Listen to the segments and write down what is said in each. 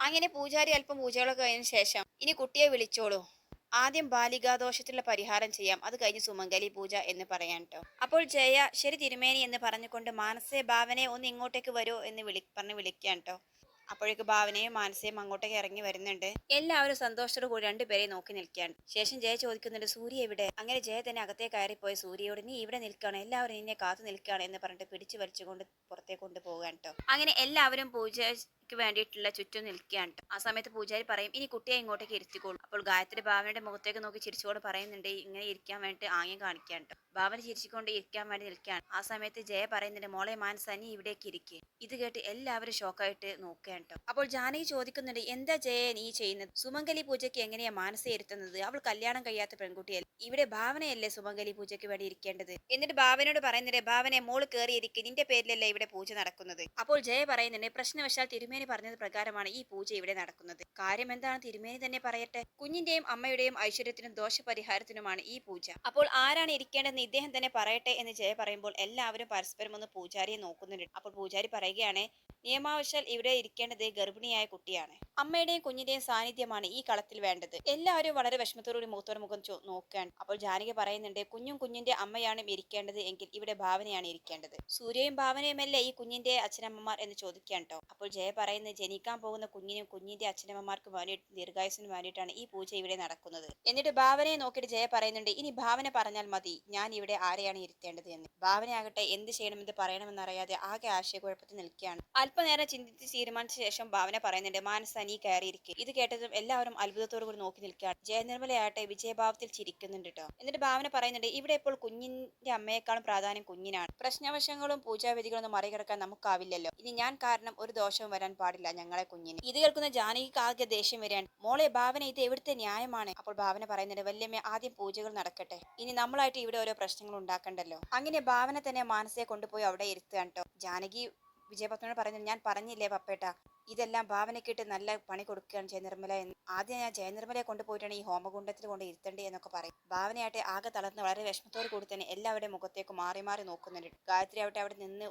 അങ്ങനെ പൂജാരി അല്പം പൂജകളൊക്കെ കഴിഞ്ഞ ശേഷം ഇനി കുട്ടിയെ വിളിച്ചോളൂ, ആദ്യം ബാലികാദോഷത്തിലുള്ള പരിഹാരം ചെയ്യാം, അത് കഴിഞ്ഞ് സുമംഗലി പൂജ എന്ന് പറയാൻ ട്ടോ. അപ്പോൾ ജയ ശരി തിരുമേനി എന്ന് പറഞ്ഞുകൊണ്ട് മാനസയെ ഭാവനയെ ഒന്ന് ഇങ്ങോട്ടേക്ക് വരൂ എന്ന് പറഞ്ഞ് വിളിക്കാൻ ട്ടോ. അപ്പോഴേക്ക് ഭാവനയും മാനസയും അങ്ങോട്ടേക്ക് ഇറങ്ങി വരുന്നുണ്ട്. എല്ലാവരും സന്തോഷത്തോടു കൂടി രണ്ടുപേരെയും നോക്കി നിൽക്കുകയാണ്. ശേഷം ജയ ചോദിക്കുന്നുണ്ട്, സൂര്യ എവിടെ? അങ്ങനെ ജയ തന്നെ അകത്തേ കയറിപ്പോയ സൂര്യയോട്, നീ ഇവിടെ നിൽക്കുകയാണ്, എല്ലാവരും നിന്നെ കാത്തു നിൽക്കുകയാണ് എന്ന് പറഞ്ഞിട്ട് പിടിച്ചു വലിച്ചുകൊണ്ട് പുറത്തേക്ക് കൊണ്ടുപോകാൻ ട്ടോ. അങ്ങനെ എല്ലാവരും പൂജയ്ക്ക് വേണ്ടിയിട്ടുള്ള ചുറ്റും നിൽക്കുകയാണ് ട്ടോ. ആ സമയത്ത് പൂജാരി പറയും, ഇനി കുട്ടിയെ ഇങ്ങോട്ടേക്ക് ഇരുത്തിക്കോളൂ. അപ്പോൾ ഗായത്രി ഭാവനയുടെ മുഖത്തേക്ക് നോക്കി ചിരിച്ചുകൊണ്ട് പറയുന്നുണ്ട്, ഇങ്ങനെ ഇരിക്കാൻ വേണ്ടിയിട്ട് ആംഗ്യം കാണിക്കാൻ ട്ടോ. ഭാവന ചിരിച്ചുകൊണ്ട് ഇരിക്കാൻ വേണ്ടി നിൽക്കുകയാണ്. ആ സമയത്ത് ജയ പറയുന്നുണ്ട്, മോളെ മാനസ നീ ഇവിടേക്ക് ഇരിക്കുക. ഇത് കേട്ട് എല്ലാവരും ഷോക്കായിട്ട് നോക്കുകയാണ് ട്ടോ. അപ്പോൾ ജാനകി ചോദിക്കുന്നുണ്ട്, എന്താ ജയ നീ ചെയ്യുന്നത്? സുമംഗലി പൂജയ്ക്ക് എങ്ങനെയാ മാനസയെ ഇരുത്തുന്നത്? അവൾ കല്യാണം കഴിയാത്ത പെൺകുട്ടിയല്ലേ, ഇവിടെ ഭാവനയല്ലേ സുമംഗലി പൂജയ്ക്ക് വേണ്ടി ഇരിക്കേണ്ടത്? എന്നിട്ട് ഭാവനയോട് പറയുന്നുണ്ട്, ഭാവനെ മോള് കയറിയിരിക്കും, നിന്റെ പേരിലല്ലേ ഇവിടെ പൂജ നടക്കുന്നത്. അപ്പോൾ ജയ പറയുന്നുണ്ട്, പ്രശ്നവശാൽ തിരുമേനി പറഞ്ഞത് പ്രകാരമാണ് ഈ പൂജ ഇവിടെ നടക്കുന്നത്. കാര്യം എന്താണ് തിരുമേനി തന്നെ പറയട്ടെ. കുഞ്ഞിന്റെയും അമ്മയുടെയും ഐശ്വര്യത്തിനും ദോഷപരിഹാരത്തിനുമാണ് ഈ പൂജ. അപ്പോൾ ആരാണ് ഇരിക്കേണ്ടതെന്ന് ഇദ്ദേഹം തന്നെ പറയട്ടെ എന്ന് ജയ പറയുമ്പോൾ എല്ലാവരും പരസ്പരം ഒന്ന് പൂജാരിയെ നോക്കുന്നുണ്ട്. അപ്പോൾ പൂജാരി പറയുകയാണ്, നിയമാവശാൽ ഇവിടെ ഇരിക്കേണ്ടത് ഗർഭിണിയായ കുട്ടിയാണ്. അമ്മയുടെയും കുഞ്ഞിന്റെയും സാന്നിധ്യമാണ് ഈ കളത്തിൽ വേണ്ടത്. എല്ലാവരും വളരെ വിഷമത്തോടുകൂടി മുഖത്തോട് മുഖം നോക്കുകയാണ്. അപ്പോൾ ജാനകി പറയുന്നുണ്ട്, കുഞ്ഞിന്റെ അമ്മയാണ് ഇരിക്കേണ്ടത് എങ്കിൽ ഇവിടെ ഭാവനയാണ് ഇരിക്കേണ്ടത്. സൂര്യയും ഭാവനയുമല്ലേ ഈ കുഞ്ഞിന്റെ അച്ഛനമ്മമാർ എന്ന് ചോദിക്കാൻ ട്ടോ. അപ്പോൾ ജയ പറയുന്നത്, ജനിക്കാൻ പോകുന്ന കുഞ്ഞിനും കുഞ്ഞിന്റെ അച്ഛനമ്മമാർക്കും വേണ്ടിയിട്ട് ദീർഘായുസിന് വേണ്ടിയിട്ടാണ് ഈ പൂജ ഇവിടെ നടക്കുന്നത്. എന്നിട്ട് ഭാവനയെ നോക്കിയിട്ട് ജയ പറയുന്നുണ്ട്, ഇനി ഭാവന പറഞ്ഞാൽ മതി ഞാൻ ഇവിടെ ആരെയാണ് ഇരുത്തേണ്ടത് എന്ന്. ഭാവനയാകട്ടെ എന്ത് ചെയ്യണമെന്ന് പറയണമെന്നറിയാതെ ആകെ ആശയക്കുഴപ്പത്തിൽ നിൽക്കുകയാണ്. അല്പനേരം ചിന്തിച്ച് തീരുമാനിച്ച ശേഷം ഭാവന പറയുന്നുണ്ട്, മാനസ നീ കയറിയിരിക്കും. ഇത് കേട്ടതും എല്ലാവരും അത്ഭുതത്തോടു കൂടി നോക്കി നിൽക്കുകയാണ്. ജയനിർമ്മലയാകട്ടെ വിജയഭാവത്തിൽ ചിരിക്കുന്നുണ്ട് ട്ടോ. എന്നിട്ട് ഭാവന പറയുന്നുണ്ട്, ഇവിടെ ഇപ്പോൾ കുഞ്ഞിന്റെ അമ്മയെക്കാളും പ്രാധാന്യം കുഞ്ഞിനാണ്. പ്രശ്നവശങ്ങളും പൂജാവിധികളൊന്നും മറികടക്കാൻ നമുക്കാവില്ലല്ലോ. ഇനി ഞാൻ കാരണം ഒരു ദോഷവും വരാൻ പാടില്ല ഞങ്ങളെ കുഞ്ഞിന്. ഇത് കേൾക്കുന്ന ജാനകിക്ക് ആകെ ദേഷ്യം വരികയാണ്. മോളെ ഭാവന, ഇത് എവിടുത്തെ ന്യായമാണ്? അപ്പോൾ ഭാവന പറയുന്നുണ്ട്, വല്യമ്മ ആദ്യം പൂജകൾ നടക്കട്ടെ, ഇനി നമ്മളായിട്ട് ഇവിടെ ഓരോ പ്രശ്നങ്ങൾ ഉണ്ടാക്കണ്ടല്ലോ. അങ്ങനെ ഭാവന തന്നെ മാനസയെ കൊണ്ടുപോയി അവിടെ ഇരുത്തുകയാണ് ട്ടോ. ജാനകി വിജയപത്മനോട് പറയുന്നത്, ഞാൻ പറഞ്ഞില്ലേ പപ്പേട്ട, ഇതെല്ലാം ഭാവനയ്ക്കിട്ട് നല്ല പണി കൊടുക്കുകയാണ് ജയനിർമ്മല എന്ന്. ആദ്യം ഞാൻ ജയനിർമ്മലയെ കൊണ്ടുപോയിട്ടാണ് ഈ ഹോമകുണ്ടത്തിൽ കൊണ്ട് ഇരുത്തേണ്ടേ എന്നൊക്കെ പറയും. ഭാവനയാട്ടെ ആകെ തളർന്ന് വളരെ വിഷമത്തോടു കൂടി തന്നെ എല്ലാവരുടെയും മുഖത്തേക്ക് മാറി മാറി നോക്കുന്നുണ്ട്. ഗായത്രി ആവട്ടെ അവിടെ നിന്ന്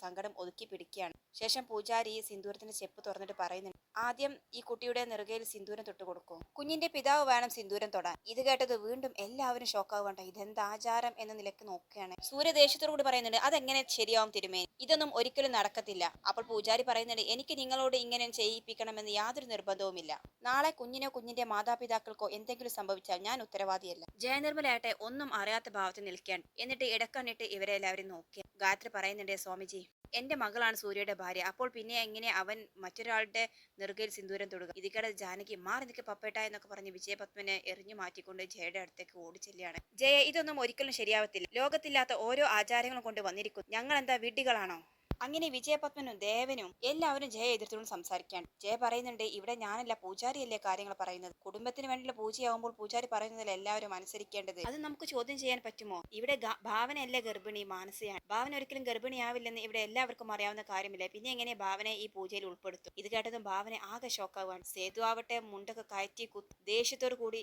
സങ്കടം ഒതുക്കി പിടിക്കുകയാണ്. ശേഷം പൂജാരി സിന്ദൂരത്തിന്റെ ചെപ്പ് തുറന്നിട്ട് പറയുന്നുണ്ട്, ആദ്യം ഈ കുട്ടിയുടെ നെറുകയിൽ സിന്ദൂരം തൊട്ട് കൊടുക്കൂ. കുഞ്ഞിന്റെ പിതാവ് വേണം സിന്ദൂരം തൊടാൻ. ഇത് കേട്ടത് വീണ്ടും എല്ലാവരും ഷോക്കാവുകയാണ്. ഇതെന്ത് ആചാരം എന്ന നിലക്ക് നോക്കുകയാണ്. സൂര്യ ദേഷ്യത്തോടു കൂടി പറയുന്നുണ്ട്, അതെങ്ങനെ ശരിയാവും തിരുമേനി, ഇതൊന്നും ഒരിക്കലും നടക്കത്തില്ല. അപ്പോൾ പൂജാരി പറയുന്നുണ്ട്, എനിക്ക് നിങ്ങളോട് ഇങ്ങനെ ചെയ്യിപ്പിക്കണമെന്ന് യാതൊരു നിർബന്ധവുമില്ല. നാളെ കുഞ്ഞിനോ കുഞ്ഞിന്റെ മാതാപിതാക്കൾക്കോ എന്തെങ്കിലും സംഭവിച്ചാൽ ഞാൻ ഉത്തരവാദിയല്ല. ജയനിർമ്മലയാട്ടെ ഒന്നും അറിയാത്ത ഭാവത്തിൽ നിൽക്കാൻ. എന്നിട്ട് ഇടക്കണ്ണിട്ട് ഇവരെല്ലാവരും നോക്കി. ഗായത്രി പറയുന്നുണ്ട്, സ്വാമിജി എന്റെ മകളാണ് സൂര്യയുടെ ഭാര്യ, അപ്പോൾ പിന്നെ എങ്ങനെ അവൻ മറ്റൊരാളുടെ നെറുകയിൽ സിന്ദൂരം തൊടുക? ഇതിക്കടെ ജാനകി മാറി നിൽക്ക് പപ്പേട്ട എന്നൊക്കെ പറഞ്ഞ് വിജയപത്മനെ എറിഞ്ഞു മാറ്റിക്കൊണ്ട് ജയയുടെ അടുത്തേക്ക് ഓടിച്ചെല്ലുകയാണ്. ജയ, ഇതൊന്നും ഒരിക്കലും ശരിയാവത്തില്ല. ലോകത്തില്ലാത്ത ഓരോ ആചാരങ്ങളും കൊണ്ട് വന്നിരിക്കുന്നു. ഞങ്ങൾ എന്താ വിഡ്ഢികളാണോ? അങ്ങനെ വിജയപത്മനും ദേവനും എല്ലാവരും ജയ എതിർത്തുകൊണ്ട് സംസാരിക്കാൻ. ജയ പറയുന്നുണ്ട്, ഇവിടെ ഞാനല്ല പൂജാരിയല്ലേ കാര്യങ്ങൾ പറയുന്നത്. കുടുംബത്തിന് വേണ്ടിയുള്ള പൂജയാവുമ്പോൾ പൂജാരി പറയുന്നതിൽ എല്ലാവരും അനുസരിക്കേണ്ടത്. അത് നമുക്ക് ചോദ്യം ചെയ്യാൻ പറ്റുമോ? ഇവിടെ ഭാവനയല്ല ഗർഭിണി, മാനസയാണ്. ഭാവന ഒരിക്കലും ഗർഭിണിയാവില്ലെന്ന് ഇവിടെ എല്ലാവർക്കും അറിയാവുന്ന കാര്യമില്ല. പിന്നെ എങ്ങനെ ഭാവനയെ ഈ പൂജയിൽ ഉൾപ്പെടുത്തും? ഇത് കേട്ടതും ഭാവന ആകെ ഷോക്കാവാൻ. സേതു ആവട്ടെ മുണ്ടൊക്കെ കയറ്റി ദേഷ്യത്തോടു കൂടി,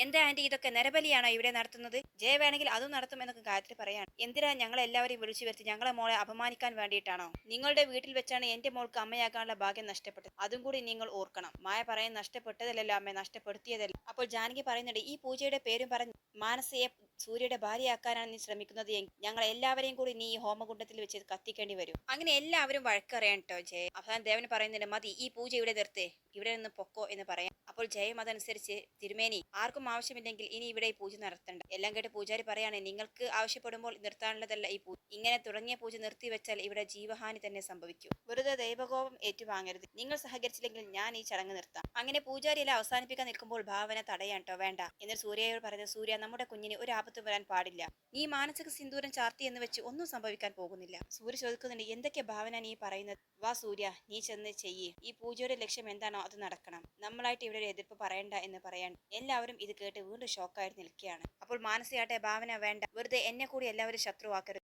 എന്താ ആന്റി ഇതൊക്കെ നരബലിയാണോ ഇവിടെ നടത്തുന്നത്? ജയ വേണമെങ്കിൽ അതും നടത്തും എന്നൊക്കെ ഗായത്രി പറയാണ്. എന്തിനാ ഞങ്ങളെ എല്ലാവരെയും വിളിച്ചു വരുത്തി ഞങ്ങളെ മോളെ അപമാനിക്കാൻ വേണ്ടിയിട്ടാണോ? നിങ്ങളുടെ വീട്ടിൽ വെച്ചാണ് എന്റെ മോൾക്ക് അമ്മയാക്കാനുള്ള ഭാഗ്യം നഷ്ടപ്പെട്ടത്. അതും കൂടി നിങ്ങൾ ഓർക്കണം. മായ പറയാൻ നഷ്ടപ്പെട്ടതല്ലോ അമ്മ, നഷ്ടപ്പെടുത്തിയതല്ല. അപ്പോൾ ജാനകി പറയുന്നുണ്ട്, ഈ പൂജയുടെ പേരും പറഞ്ഞ് മാനസയെ സൂര്യയുടെ ഭാര്യയാക്കാനാണ് നീ ശ്രമിക്കുന്നത് എങ്കിൽ ഞങ്ങൾ എല്ലാവരെയും കൂടി നീ ഈ ഹോമകുണ്ടത്തിൽ വെച്ച് കത്തിക്കേണ്ടി വരും. അങ്ങനെ എല്ലാവരും വഴക്കറിയാൻ കേട്ടോ ജയ. അവസാനം ദേവന് പറയുന്നുണ്ട്, മതി ഈ പൂജ ഇവിടെ നിർത്തേ, ഇവിടെ നിന്ന് പൊക്കോ എന്ന് പറയാം. അപ്പോൾ ജയം അതനുസരിച്ച്, തിരുമേനി ആർക്കും ആവശ്യമില്ലെങ്കിൽ ഇനി ഇവിടെ ഈ പൂജ നടത്തണ്ട. എല്ലാം കേട്ട് പൂജാരി പറയാണ്, നിങ്ങൾക്ക് ആവശ്യപ്പെടുമ്പോൾ നിർത്താനുള്ളതല്ല ഈ പൂജ. ഇങ്ങനെ തുടങ്ങിയ പൂജ നിർത്തിവെച്ചാൽ ഇവിടെ ജീവഹാനി തന്നെ സംഭവിക്കും. വെറുതെ ദൈവകോപം ഏറ്റുവാങ്ങരുത്. നിങ്ങൾ സഹകരിച്ചില്ലെങ്കിൽ ഞാൻ ഈ ചടങ്ങ് നിർത്താം. അങ്ങനെ പൂജാരി എല്ലാം അവസാനിപ്പിക്കാൻ നിൽക്കുമ്പോൾ ഭാവന തടയാൻ ട്ടോ. വേണ്ട. എന്നിട്ട് സൂര്യയോട് പറയുന്നത്, സൂര്യ നമ്മുടെ കുഞ്ഞിന് ഒരു ആപത്തും വരാൻ പാടില്ല. നീ മാനസിക സിന്ദൂരം ചാർത്തി എന്ന് വെച്ച് ഒന്നും സംഭവിക്കാൻ പോകുന്നില്ല. സൂര്യ ചോദിക്കുന്നുണ്ട്, എന്തൊക്കെ ഭാവന നീ പറയുന്നത്? വാ സൂര്യ, നീ ചെന്ന് ചെയ്യേ. ഈ പൂജയുടെ ലക്ഷ്യം എന്താണോ അത് നടക്കണം. നമ്മളായിട്ട് ഇവിടെ ഒരു എതിർപ്പ് പറയണ്ട എന്ന് പറയാൻ. എല്ലാവരും ഇത് കേട്ട് വീണ്ടും ഷോക്കായിട്ട് നിൽക്കുകയാണ്. അപ്പോൾ മാനസികയാട്ടെ, ഭാവന വേണ്ട, വെറുതെ എന്നെ കൂടി എല്ലാവരും ശത്രുവാക്കരുത്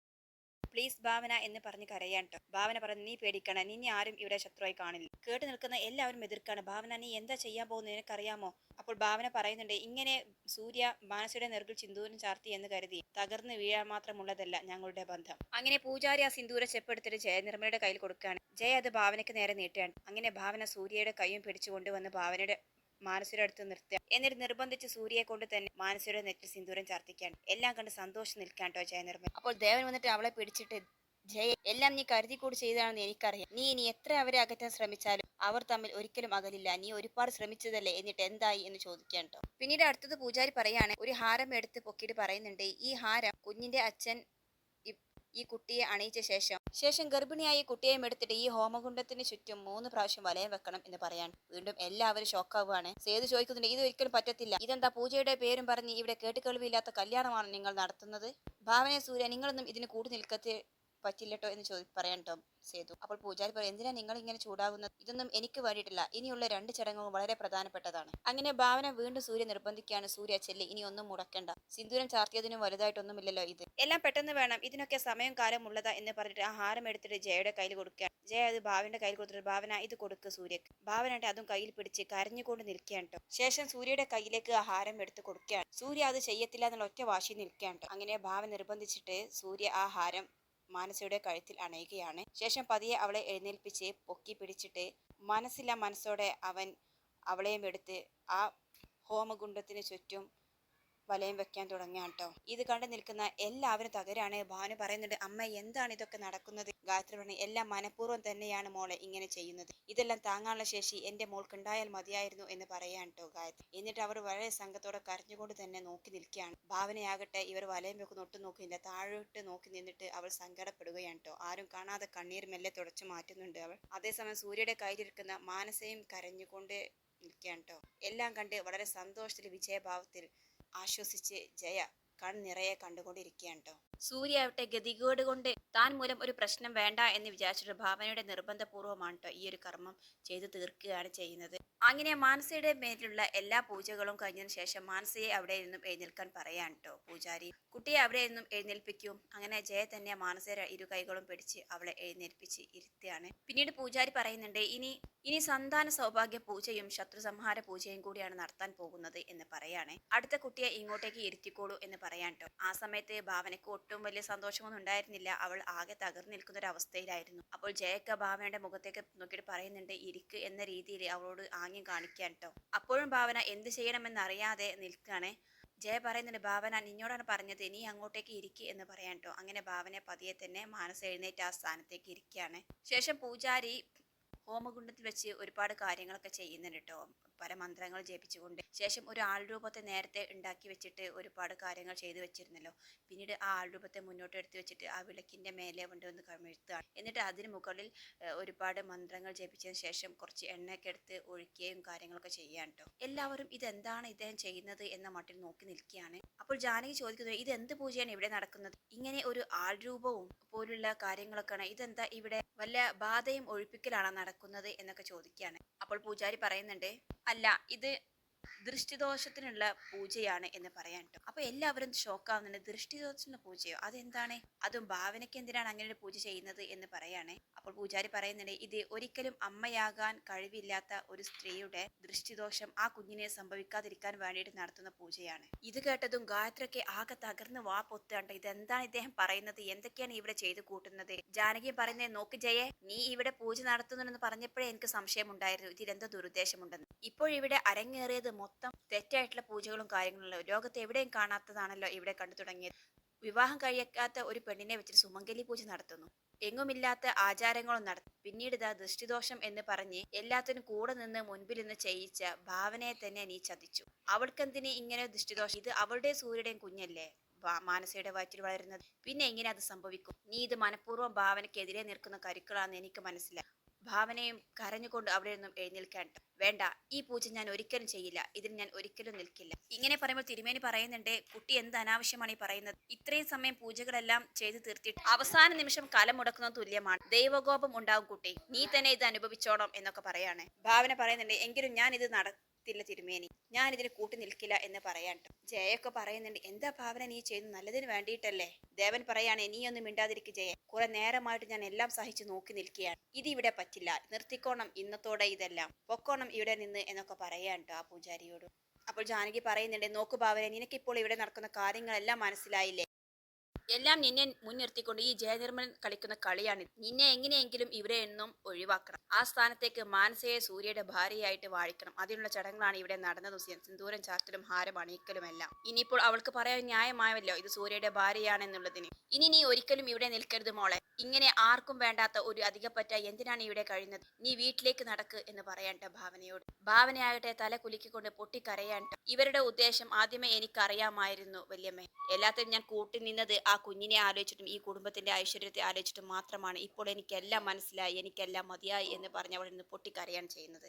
പ്ലീസ് ഭാവന എന്ന് പറഞ്ഞ് കരയാൻ ട്ടോ. ഭാവന പറഞ്ഞു, നീ പേടിക്കണം, നിന്നെ ആരും ഇവിടെ ശത്രുവായി കാണില്ല. കേട്ട് നിൽക്കുന്ന എല്ലാവരും എതിർക്കാണ്. ഭാവന, നീ എന്താ ചെയ്യാൻ പോകുന്നത് നിനക്കറിയാമോ? അപ്പോൾ ഭാവന പറയുന്നുണ്ട്, ഇങ്ങനെ സൂര്യ മാനസയുടെ നെറുകിൽ സിന്ദൂരം ചാർത്തി എന്ന് കരുതി തകർന്ന് വീഴാൻ മാത്രമുള്ളതല്ല ഞങ്ങളുടെ ബന്ധം. അങ്ങനെ പൂജാരി ആ സിന്ദൂര ചെപ്പെടുത്തിട്ട് ജയ നിർമ്മലയുടെ കയ്യിൽ കൊടുക്കുകയാണ്. ജയ അത് ഭാവനയ്ക്ക് നേരെ നീട്ടുകയാണ്. അങ്ങനെ ഭാവന സൂര്യയുടെ കൈയും പിടിച്ചു കൊണ്ടുവന്ന് ഭാവനയുടെ മാനസയുടെ അടുത്ത് നിർത്തുക. എന്നിട്ട് നിർബന്ധിച്ച് സൂര്യയെ കൊണ്ട് തന്നെ മാനസയുടെ നെറ്റിൽ സിന്ദൂരം ചാർത്തിക്കാണ്. എല്ലാം കണ്ട് സന്തോഷം നിൽക്കാൻ കേട്ടോ ജയ നിർമ്മല. അപ്പോൾ ദേവൻ വന്നിട്ട് അവളെ പിടിച്ചിട്ട്, ജയ, എല്ലാം നീ കരുതി കൂടി ചെയ്തതാണെന്ന് എനിക്കറിയാം. നീ ഇനി എത്ര അവരെ അകറ്റാൻ ശ്രമിച്ചാലും അവർ തമ്മിൽ ഒരിക്കലും അകലില്ല. നീ ഒരുപാട് ശ്രമിച്ചതല്ലേ, എന്നിട്ട് എന്തായി എന്ന് ചോദിക്കാൻ കേട്ടോ. പിന്നീട് അടുത്തത് പൂജാരി പറയാണ്, ഒരു ഹാരം എടുത്ത് പൊക്കിയിട്ട് പറയുന്നുണ്ട്, ഈ ഹാരം കുഞ്ഞിന്റെ അച്ഛൻ ഈ കുട്ടിയെ അണിയിച്ച ശേഷം ഗർഭിണിയായി കുട്ടിയെയും എടുത്തിട്ട് ഈ ഹോമകുണ്ടത്തിന് ചുറ്റും 3 പ്രാവശ്യം വലയം വെക്കണം എന്ന് പറയാൻ. വീണ്ടും എല്ലാവരും ഷോക്കാവുകയാണ്. സേതു ചോദിക്കുന്നുണ്ട്, ഇത് ഒരിക്കലും പറ്റത്തില്ല. ഇതെന്താ പൂജയുടെ പേരും പറഞ്ഞ് ഇവിടെ കേട്ടുകേൾവിയില്ലാത്ത കല്യാണമാണ് നിങ്ങൾ നടത്തുന്നത്? ഭാവന, സൂര്യ, നിങ്ങളൊന്നും ഇതിന് കൂടി നിൽക്കത്തെ പറ്റില്ലട്ടോ എന്ന് പറയാൻ കേട്ടോ സേതു. അപ്പോൾ പൂജാരി പറയും, എന്തിനാ നിങ്ങൾ ഇങ്ങനെ ചൂടാകുന്നത്? ഇതൊന്നും എനിക്ക് വേണ്ടിയിട്ടില്ല. ഇനിയുള്ള 2 ചടങ്ങുകൾ വളരെ പ്രധാനപ്പെട്ടതാണ്. അങ്ങനെ ഭാവന വീണ്ടും സൂര്യ നിർബന്ധിക്കുകയാണ്, സൂര്യ ചെല്ല്, ഇനി ഒന്നും മുടക്കണ്ട. സിന്ദൂരം ചാർത്തിയതിനും വലുതായിട്ടൊന്നുമില്ലല്ലോ ഇത്. എല്ലാം പെട്ടെന്ന് വേണം, ഇതിനൊക്കെ സമയം കാലം ഉള്ളതാ എന്ന് പറഞ്ഞിട്ട് ആ ഹാരം എടുത്തിട്ട് ജയയുടെ കയ്യിൽ കൊടുക്കുകയാണ്. ജയ അത് ഭാവന്റെ കയ്യിൽ കൊടുത്തിട്ട്, ഭാവന ഇത് കൊടുക്ക് സൂര്യക്ക്. ഭാവനായിട്ട് അതും കയ്യിൽ പിടിച്ച് കരഞ്ഞുകൊണ്ട് നിൽക്കുകയാണ് കേട്ടോ. ശേഷം സൂര്യയുടെ കയ്യിലേക്ക് ആ ഹാരം എടുത്ത് കൊടുക്കുകയാണ്. സൂര്യ അത് ചെയ്യത്തില്ല എന്നുള്ള ഒറ്റ വാശി നിൽക്കുകയാണ് കേട്ടോ. അങ്ങനെ ഭാവന നിർബന്ധിച്ചിട്ട് സൂര്യ ആ ഹാരം മാനസയുടെ കഴുത്തിൽ അണയുകയാണ്. ശേഷം പതിയെ അവളെ എഴുന്നേൽപ്പിച്ച് പൊക്കി പിടിച്ചിട്ട് മനസ്സോടെ അവൻ അവളെയും എടുത്ത് ആ ഹോമകുണ്ടത്തിന് ചുറ്റും വലയം വെക്കാൻ തുടങ്ങുകയാണ് കേട്ടോ. ഇത് കണ്ടു നിൽക്കുന്ന എല്ലാവരും തകരാണ്. ഭാനു പറയുന്നുണ്ട്, അമ്മ എന്താണ് ഇതൊക്കെ നടക്കുന്നത്? ഗായത്രി പറഞ്ഞു, എല്ലാം മനഃപൂർവ്വം തന്നെയാണ് മോളെ ഇങ്ങനെ ചെയ്യുന്നത്. ഇതെല്ലാം താങ്ങാനുള്ള ശേഷി എന്റെ മോൾക്കുണ്ടായാൽ മതിയായിരുന്നു എന്ന് പറയാൻ കേട്ടോ ഗായത്രി. എന്നിട്ട് അവർ വളരെ സംഘത്തോടെ കരഞ്ഞുകൊണ്ട് തന്നെ നോക്കി നിൽക്കുകയാണ്. ഭാവനയാകട്ടെ ഇവർ വലയം വെക്കുന്ന ഒട്ടും നോക്കുന്നില്ല. താഴോട്ട് നോക്കി നിന്നിട്ട് അവൾ സങ്കടപ്പെടുകയാണ് കേട്ടോ. ആരും കാണാതെ കണ്ണീർ മെല്ലെ തുടച്ചു മാറ്റുന്നുണ്ട് അവൾ. അതേസമയം സൂര്യയുടെ കയ്യിലിരിക്കുന്ന മാനസയും കരഞ്ഞുകൊണ്ട് നിൽക്കുകയാണ് കേട്ടോ. എല്ലാം കണ്ട് വളരെ സന്തോഷത്തിൽ വിജയഭാവത്തിൽ ആശ്വസിച്ച് ജയ കൺനിറയെ കണ്ടുകൊണ്ടിരിക്കുകയാണ് കേട്ടോ. സൂര്യ ഗതികേട് കൊണ്ട് താൻ മൂലം ഒരു പ്രശ്നം വേണ്ട എന്ന് വിചാരിച്ചിട്ട് ഭാവനയുടെ നിർബന്ധപൂർവ്വമാണ് കേട്ടോ ഈ ഒരു കർമ്മം ചെയ്തു തീർക്കുകയാണ് ചെയ്യുന്നത്. അങ്ങനെ മാനസയുടെ മേലുള്ള എല്ലാ പൂജകളും കഴിഞ്ഞതിന് ശേഷം മാനസയെ അവിടെ നിന്നും എഴുന്നേൽക്കാൻ പറയാൻ കേട്ടോ പൂജാരി. കുട്ടിയെ അവിടെ നിന്നും എഴുന്നേൽപ്പിക്കും. അങ്ങനെ ജയ തന്നെ മാനസയുടെ 2 കൈകളും പിടിച്ച് അവളെ എഴുന്നേൽപ്പിച്ച് ഇരുത്തുകയാണ്. പിന്നീട് പൂജാരി പറയുന്നുണ്ട്, ഇനി സന്താന സൗഭാഗ്യ പൂജയും ശത്രു സംഹാര പൂജയും കൂടിയാണ് നടത്താൻ പോകുന്നത് എന്ന് പറയാണ്. അടുത്ത കുട്ടിയെ ഇങ്ങോട്ടേക്ക് ഇരുത്തിക്കോളൂ എന്ന് പറയാൻ കേട്ടോ. ആ സമയത്ത് ഭാവനയ്ക്ക് ഒട്ടും വലിയ സന്തോഷമൊന്നും ഉണ്ടായിരുന്നില്ല. അവൾ ആകെ തകർന്നു നിൽക്കുന്ന ഒരു അവസ്ഥയിലായിരുന്നു. അപ്പോൾ ജയക്ക ഭാവനയുടെ മുഖത്തേക്ക് നോക്കിയിട്ട് പറയുന്നുണ്ട്, ഇരിക്ക് എന്ന രീതിയിൽ അവളോട് ആംഗ്യം കാണിക്കാൻ കേട്ടോ. അപ്പോഴും ഭാവന എന്ത് ചെയ്യണമെന്നറിയാതെ നിൽക്കുകയാണ്. ജയ പറയുന്നുണ്ട്, ഭാവന നിന്നോടാണ് പറഞ്ഞത്, നീ അങ്ങോട്ടേക്ക് ഇരിക്കുക എന്ന് പറയാൻ കേട്ടോ. അങ്ങനെ ഭാവന പതിയെ തന്നെ മാനസ എഴുന്നേറ്റ് ആ സ്ഥാനത്തേക്ക് ഇരിക്കുകയാണ്. ശേഷം പൂജാരി ഹോമകുണ്ടത്തിൽ വെച്ച് ഒരുപാട് കാര്യങ്ങളൊക്കെ ചെയ്യുന്നുണ്ട് കേട്ടോ. പല മന്ത്രങ്ങൾ ജപിച്ചുകൊണ്ട്. ശേഷം ഒരു ആൾരൂപത്തെ നേരത്തെ ഉണ്ടാക്കി വെച്ചിട്ട് ഒരുപാട് കാര്യങ്ങൾ ചെയ്തു വെച്ചിരുന്നല്ലോ. പിന്നീട് ആ ആൾരൂപത്തെ മുന്നോട്ട് എടുത്ത് വെച്ചിട്ട് ആ വിളക്കിന്റെ മേലെ കൊണ്ടുവന്ന് കമിഴ്ത്തുകയാണ്. എന്നിട്ട് അതിന് മുകളിൽ ഒരുപാട് മന്ത്രങ്ങൾ ജപിച്ചതിന് ശേഷം കുറച്ച് എണ്ണയൊക്കെ എടുത്ത് ഒഴിക്കുകയും കാര്യങ്ങളൊക്കെ ചെയ്യാൻ കേട്ടോ. എല്ലാവരും ഇതെന്താണ് ഇദ്ദേഹം ചെയ്യുന്നത് എന്ന മട്ടിൽ നോക്കി നിൽക്കുകയാണ്. അപ്പോൾ ജാനകി ചോദിക്കുന്നത്, ഇത് എന്ത് പൂജയാണ് ഇവിടെ നടക്കുന്നത്? ഇങ്ങനെ ഒരു ആൾരൂപവും പോലുള്ള കാര്യങ്ങളൊക്കെയാണ്, ഇതെന്താ ഇവിടെ വല്ല ബാധയും ഒഴിപ്പിക്കലാണോ നടക്കുന്നത് എന്നൊക്കെ ചോദിക്കുകയാണ്. അപ്പോൾ പൂജാരി പറയുന്നുണ്ട്, അല്ല, ഇത് ദൃഷ്ടിദോഷത്തിനുള്ള പൂജയാണ് എന്ന് പറയാൻ കേട്ടോ. അപ്പൊ എല്ലാവരും ഷോക്കാവുന്നുണ്ട്. ദൃഷ്ടിദോഷത്തിനുള്ള പൂജയോ? അതെന്താണ്? അതും ഭാവനയ്ക്ക് എന്തിനാണ് അങ്ങനെ ഒരു പൂജ ചെയ്യുന്നത് എന്ന് പറയാണ്. അപ്പോൾ പൂജാരി പറയുന്നുണ്ട്, ഇത് ഒരിക്കലും അമ്മയാകാൻ കഴിവില്ലാത്ത ഒരു സ്ത്രീയുടെ ദൃഷ്ടിദോഷം ആ കുഞ്ഞിനെ സംഭവിക്കാതിരിക്കാൻ വേണ്ടിയിട്ട് നടത്തുന്ന പൂജയാണ്. ഇത് കേട്ടതും ഗായത്രിക്ക് ആകെ തകർന്ന് വാ പൊത്തുകണ്ട്. ഇതെന്താണ് ഇദ്ദേഹം പറയുന്നത്? എന്തൊക്കെയാണ് ഇവിടെ ചെയ്തു കൂട്ടുന്നത്? ജാനകി പറയുന്നത്, നോക്ക് ജയെ, നീ ഇവിടെ പൂജ നടത്തുന്നുണ്ടെന്ന് പറഞ്ഞപ്പോഴേ എനിക്ക് സംശയമുണ്ടായിരുന്നു ഇതിലെന്തോ ദുരുദ്ദേശമുണ്ടെന്ന്. ഇപ്പോഴിവിടെ അരങ്ങേറിയത് മൊത്തം തെറ്റായിട്ടുള്ള പൂജകളും കാര്യങ്ങളും ലോകത്ത് എവിടെയും കാണാത്തതാണല്ലോ ഇവിടെ കണ്ടു തുടങ്ങിയത്. വിവാഹം കഴിയാത്ത ഒരു പെണ്ണിനെ വെച്ചിട്ട് സുമംഗലി പൂജ നടത്തുന്നു. എങ്ങുമില്ലാത്ത ആചാരങ്ങളും നടത്തും. പിന്നീട് ഇതാ ദൃഷ്ടിദോഷം എന്ന് പറഞ്ഞ് എല്ലാത്തിനും കൂടെ നിന്ന് മുൻപിൽ നിന്ന് ചെയ്യിച്ച ഭാവനയെ തന്നെ നീ ചതിച്ചു. അവൾക്കെന്തിന് ഇങ്ങനെ ദൃഷ്ടിദോഷം? ഇത് അവളുടെ സൂര്യയുടെയും കുഞ്ഞല്ലേ മാനസയുടെ വയറ്റിൽ വളരുന്നത്. പിന്നെ എങ്ങനെ അത് സംഭവിക്കും? നീ ഇത് മനഃപൂർവ്വം ഭാവനയ്ക്കെതിരെ നിൽക്കുന്ന കരുക്കളാന്ന് എനിക്ക് മനസ്സിലായി. ഭാവനയും കരഞ്ഞുകൊണ്ട് അവിടെ നിന്നും എഴുന്നേൽക്കാൻ. വേണ്ട, ഈ പൂജ ഞാൻ ഒരിക്കലും ചെയ്യില്ല, ഇതിന് ഞാൻ ഒരിക്കലും നിൽക്കില്ല. ഇങ്ങനെ പറയുമ്പോൾ തിരുമേനി പറയുന്നുണ്ട്, കുട്ടി എന്ത് അനാവശ്യമാണ് ഈ പറയുന്നത്? ഇത്രയും സമയം പൂജകളെല്ലാം ചെയ്തു തീർത്തിട്ട് അവസാന നിമിഷം കലം മുടക്കുന്നത് തുല്യമാണ്. ദൈവകോപം ഉണ്ടാവും കുട്ടി, നീ തന്നെ ഇത് അനുഭവിച്ചോണം എന്നൊക്കെ പറയാണ്. ഭാവന പറയുന്നുണ്ട്, എങ്കിലും ഞാൻ ഇത് നടത്തില്ല തിരുമേനി, ഞാൻ ഇതിന് കൂട്ടി നിൽക്കില്ല എന്ന് പറയാൻ. ജയൊക്കെ പറയുന്നുണ്ട്, എന്താ ഭാവന നീ ചെയ്യുന്നത്? നല്ലതിന് വേണ്ടിയിട്ടല്ലേ? ദേവൻ പറയാണ്, നീയൊന്നും മിണ്ടാതിരിക്കും ജയ, കുറെ നേരമായിട്ട് ഞാൻ എല്ലാം സഹിച്ചു നോക്കി നിൽക്കുകയാണ്. ഇത് ഇവിടെ പറ്റില്ല, നിർത്തിക്കോണം ഇന്നത്തോടെ ഇതെല്ലാം, പൊക്കോണം ഇവിടെ നിന്ന് എന്നൊക്കെ പറയാൻ ആ പൂജാരിയോട്. അപ്പോൾ ജാനകി പറയുന്നുണ്ട്, നോക്കു ഭാവനെ, നിനക്കിപ്പോൾ ഇവിടെ നടക്കുന്ന കാര്യങ്ങളെല്ലാം മനസ്സിലായില്ലേ? എല്ലാം നിന്നെ മുൻനിർത്തിക്കൊണ്ട് ഈ ജയനിർമ്മൽ കളിക്കുന്ന കളിയാണ്. നിന്നെ എങ്ങനെയെങ്കിലും ഇവിടെ നിന്നും ഒഴിവാക്കണം. ആ സ്ഥാനത്തേക്ക് മാനസയെ സൂര്യയുടെ ഭാര്യയായിട്ട് വാഴിക്കണം. അതിനുള്ള ചടങ്ങുകളാണ് ഇവിടെ നടന്നതും. സിന്ദൂരം ചാർത്തലും ഹാരം അണിയിക്കലുമെല്ലാം. ഇനിയിപ്പോൾ അവൾക്ക് പറയാൻ ന്യായമായല്ലോ ഇത് സൂര്യയുടെ ഭാര്യയാണെന്നുള്ളതിന്. ഇനി നീ ഒരിക്കലും ഇവിടെ നിൽക്കരുത് മോളെ. ഇങ്ങനെ ആർക്കും വേണ്ടാത്ത ഒരു അധികപ്പറ്റ എന്തിനാണ് ഇവിടെ കഴിയുന്നത്? നീ വീട്ടിലേക്ക് നടക്ക് എന്ന് പറയാൻട്ട ഭാവനയോട്. ഭാവനയാകട്ടെ തല കുലുക്കിക്കൊണ്ട് പൊട്ടിക്കരയാൻട്ടോ. ഇവരുടെ ഉദ്ദേശം ആദ്യമേ എനിക്കറിയാമായിരുന്നു വല്യമ്മേ. എല്ലാത്തിനും ഞാൻ കൂട്ടി നിന്നത് ആ കുഞ്ഞിനെ ആലോചിച്ചിട്ടും ഈ കുടുംബത്തിന്റെ ഐശ്വര്യത്തെ ആലോചിച്ചിട്ടും മാത്രമാണ്. ഇപ്പോൾ എനിക്കെല്ലാം മനസ്സിലായി, എനിക്കെല്ലാം മതിയായി എന്ന് പറഞ്ഞ് അവൾ ഇന്ന് പൊട്ടിക്കരയാണ് ചെയ്യുന്നത്.